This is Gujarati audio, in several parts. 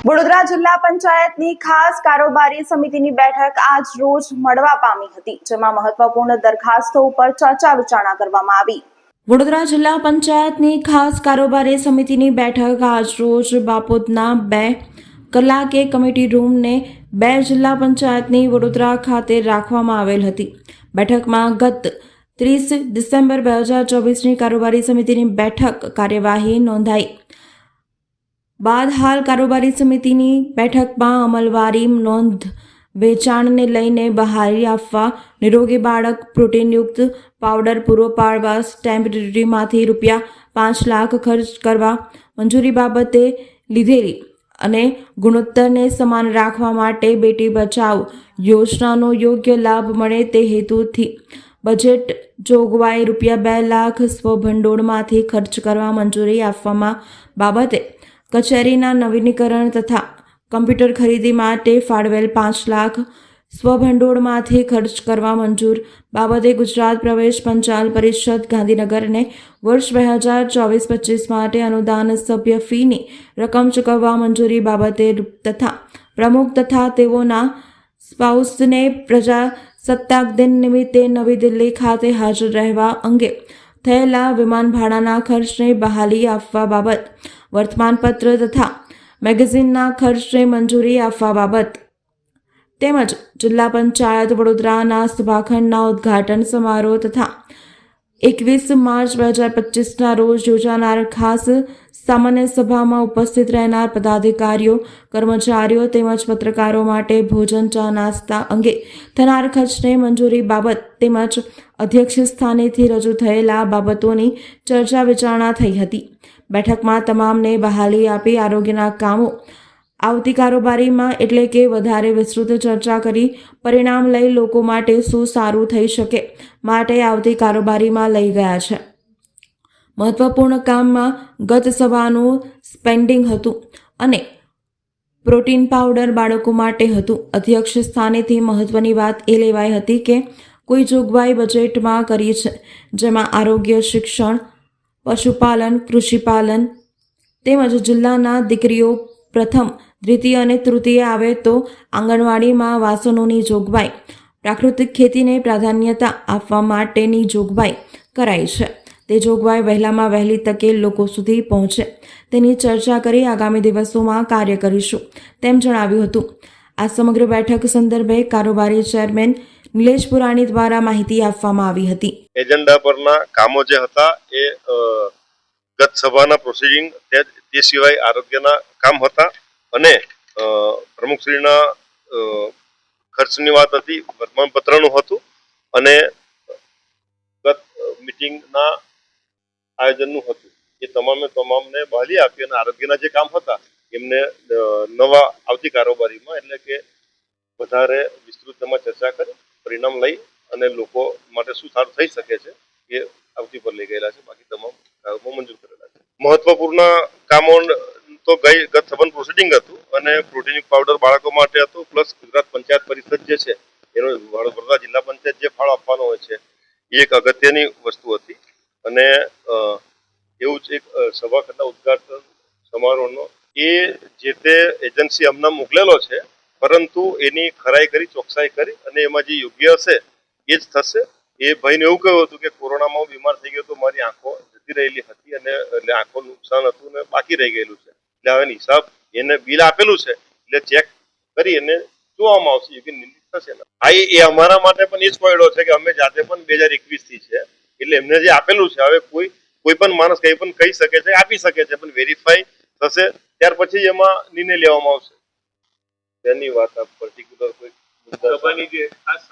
વડોદરા જિલ્લા પંચાયતની ખાસ કારોબારી સમિતિની બેઠક આજ રોજ મળવા પામી હતી, જેમાં મહત્વપૂર્ણ દરખાસ્તો ઉપર ચર્ચા વિચારણા કરવામાં આવી। વડોદરા જિલ્લા પંચાયતની ખાસ કારોબારી સમિતિની બેઠક આજ રોજ બાપોદના 2 કલાકે કમિટી રૂમને 2 જિલ્લા પંચાયતની વડોદરા ખાતે રાખવામાં આવેલ હતી। બેઠકમાં ગત 30 ડિસેમ્બર 2024ની કારોબારી સમિતિની બેઠક કાર્યવાહી નોંધાઈ બાદ હાલ કારોબારી સમિતિની બેઠકમાં અમલવારી નોંધ વેચાણને લઈને બહાલી આપવા, નિરોગી બાળક પ્રોટીનયુક્ત પાવડર પૂરો પાડવા, સ્ટેમ્પ ડ્યુટીમાંથી ₹5 લાખ ખર્ચ કરવા મંજૂરી બાબતે લીધેલી અને ગુણોત્તરને સમાન રાખવા માટે બેટી બચાવ યોજનાનો યોગ્ય લાભ મળે તે હેતુથી બજેટ જોગવાઈ ₹2 લાખ સ્વભંડોળમાંથી ખર્ચ કરવા મંજૂરી આપવામાં બાબતે કચેરીના નવીનીકરણ તથા કમ્પ્યુટર ખરીદી માટે ફાળવેલ ₹5 લાખ સ્વભંડોળમાંથી ખર્ચ કરવા મંજૂર બાબતે ગુજરાત પ્રવેશ પંચાલ પરિષદ ગાંધીનગરને વર્ષ 2024-25 માટે અનુદાન સભ્ય ફીની રકમ ચૂકવવા મંજૂરી બાબતે તથા પ્રમુખ તથા તેઓના સ્પાઉસને પ્રજાસત્તાક દિન નિમિત્તે નવી દિલ્હી ખાતે હાજર રહેવા અંગે થયેલા વિમાન ભાડાના ખર્ચને બહાલી આપવા બાબત, વર્તમાનપત્ર તથા મેગેઝિનના ખર્ચને મંજૂરી આપવા બાબત તેમજ જિલ્લા પંચાયત વડોદરાના સભાખંડના ઉદ્ઘાટન સમારોહ તથા 21 માર્ચ 2025ના રોજ યોજાનાર ખાસ સામાન્ય સભામાં ઉપસ્થિત રહેનાર પદાધિકારીઓ, કર્મચારીઓ તેમજ પત્રકારો માટે ભોજન, ચા, નાસ્તા અંગે થનાર ખર્ચને મંજૂરી બાબત તેમજ અધ્યક્ષ સ્થાનેથી રજૂ થયેલા બાબતોની ચર્ચા વિચારણા થઈ હતી। બેઠકમાં તમામને બહાલી આપી આરોગ્યના કામો આવતી કારોબારીમાં એટલે કે વધારે વિસ્તૃત ચર્ચા કરી પરિણામ લઈ લોકો માટે શું સારું થઈ શકે માટે આવતી કારોબારીમાં લઈ ગયા છે। મહત્વપૂર્ણ કામમાં ગત સભાનું સ્પેન્ડિંગ હતું અને પ્રોટીન પાવડર બાળકો માટે હતું। અધ્યક્ષ સ્થાનેથી મહત્વની વાત એ લેવાઈ હતી કે કોઈ જોગવાઈ બજેટમાં કરી છે, જેમાં આરોગ્ય, શિક્ષણ, પશુપાલન, કૃષિપાલન તેમજ જિલ્લાના દીકરીઓ પ્રથમ, દ્વિતીય અને તૃતીય આવે તો આંગણવાડીમાં વાસણોની જોગવાઈ, પ્રાકૃતિક ખેતીને પ્રાધાન્યતા આપવા માટેની જોગવાઈ કરાઈ છે। તે જોગવાઈ વહેલામાં વહેલી તકે લોકો સુધી પહોંચે તેની ચર્ચા કરી આગામી દિવસોમાં કાર્ય કરીશું તેમ જણાવ્યું હતું। આ સમગ્ર બેઠક સંદર્ભે કારોબારી ચેરમેન નિલેશ પુરાણી દ્વારા માહિતી આપવામાં આવી હતી। એજન્ડા પરના કામો જે હતા એ ગત સભાના પ્રોસિડિંગ તે સિવાય આરોગ્યના કામ હતા અને પ્રમુખશ્રીના ખર્ચની વાત હતી, વર્તમાનપત્રનું હતું અને ગત મિટિંગના આયોજનનું હતું। એ તમામને બહાલી આપી અને આરોગ્યના જે કામ હતા એમને નવા આવતી કારોબારીમાં એટલે કે વધારે વિસ્તૃતમાં ચર્ચા કરી પરિણામ લઈ અને લોકો માટે શું સારું થઈ શકે છે એ આવતી પર લઈ ગયેલા છે। બાકી તમામ કામો મંજૂર કરેલા છે। મહત્વપૂર્ણ કામો તો ગત સભાનું પ્રોસિડિંગ હતું અને પ્રોટીન પાવડર બાળકો માટે હતું, પ્લસ ગુજરાત પંચાયત પરિષદ જે છે એનો વડોદરા જિલ્લા પંચાયત જે ફાળો આપવાનો હોય છે એ એક અગત્યની વસ્તુ હતી અને એવું જ એક સભાખંડના ઉદ્ઘાટન સમારોહનો એ જે તે એજન્સી અમને મોકલેલો છે, પરંતુ એની ખરાઈ કરી, ચોકસાઈ કરી અને એમાં જે યોગ્ય હશે એ જ થશે। એ ભાઈને એવું કહ્યું હતું કે કોરોનામાં બીમાર થઈ ગયો તો મારી આંખો જતી રહેલી હતી અને એટલે આંખોનું નુકસાન હતું ને બાકી રહી ગયેલું છે, એટલે હવે હિસાબ એને બિલ આપેલું છે એટલે ચેક કરી અને જોવામાં આવશે, યોગ્ય નિર્ણય થશે ને। હા, એ અમારા માટે પણ એ જ પડ્યો છે કે અમે જાતે પણ 2021 થી છે એટલે એમને જે આપેલું છે હવે કોઈ પણ માણસ કંઈ પણ કહી શકે છે, આપી શકે છે, પણ વેરીફાઈ થશે ત્યાર પછી એમાં નિર્ણય લેવામાં આવશે। તેની વાત આપ પર્ટિક્યુલર કોઈ સભાની જે ખાસ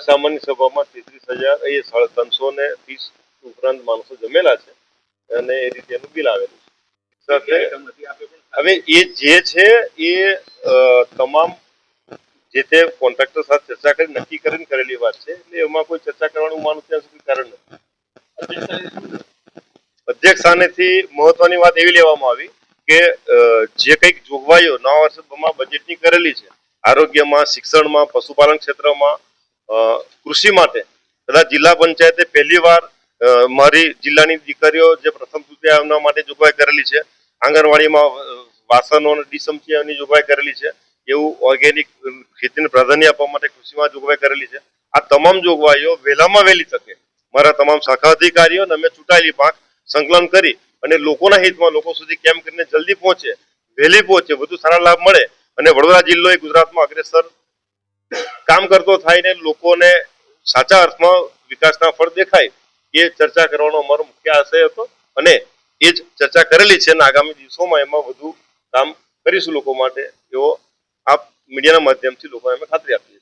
સામાન્ય સભામાં 33,330 ઉપરાંત માણસો જમેલા છે અને એ રીતે એનું બિલ આવેલું છે। હવે એ જે છે એ તમામ જે તે કોન્ટ્રાક્ટર સાથે ચર્ચા કરી નક્કી કરીને કરેલી વાત છે, એટલે એમાં કોઈ ચર્ચા કરવાનું માનું ત્યાં સુધી કારણ નથી। અધ્યક્ષ સ્થાનેથી મહત્વની વાત એવી લેવામાં આવી કે જે કંઈક જોગવાઈઓ નવા વર્ષમાં બજેટની કરેલી છે આરોગ્યમાં, શિક્ષણમાં, પશુપાલન ક્ષેત્રમાં, કૃષિ માટે કદાચ જિલ્લા પંચાયતે પહેલી વાર મારી જિલ્લાની દીકરીઓ જે પ્રથમ તૃતીય એમના માટે જોગવાઈ કરેલી છે આંગણવાડીમાં વાસણો અને ડીસમચીયાની જોગવાઈ કરેલી છે, એવું ઓર્ગેનિક ખેતીને પ્રાધાન્ય આપવા માટે કૃષિમાં જોગવાઈ કરેલી છે. આ તમામ જોગવાઈઓ વહેલામાં વહેલી તકે મારા તમામ શાખા અધિકારીઓ અને અમે ચૂંટાયેલી પાંખ સંકલન કરી અને લોકોના હિતમાં લોકો સુધી કેમ કરીને જલ્દી પહોંચે, વહેલી પહોંચે, વધુ સારા લાભ મળે અને વડોદરા જિલ્લો એ ગુજરાતમાં અગ્રેસર કામ કરતો થાય ને લોકોને સાચા અર્થમાં વિકાસના ફળ દેખાય એ ચર્ચા કરવાનો અમારો મુખ્ય આશય હતો અને એ જ ચર્ચા કરેલી છે અને આગામી દિવસોમાં એમાં વધુ કામ કરીશું લોકો માટે એવો આપ મીડિયાના માધ્યમથી લોકોને અમે ખાતરી આપીએ છીએ.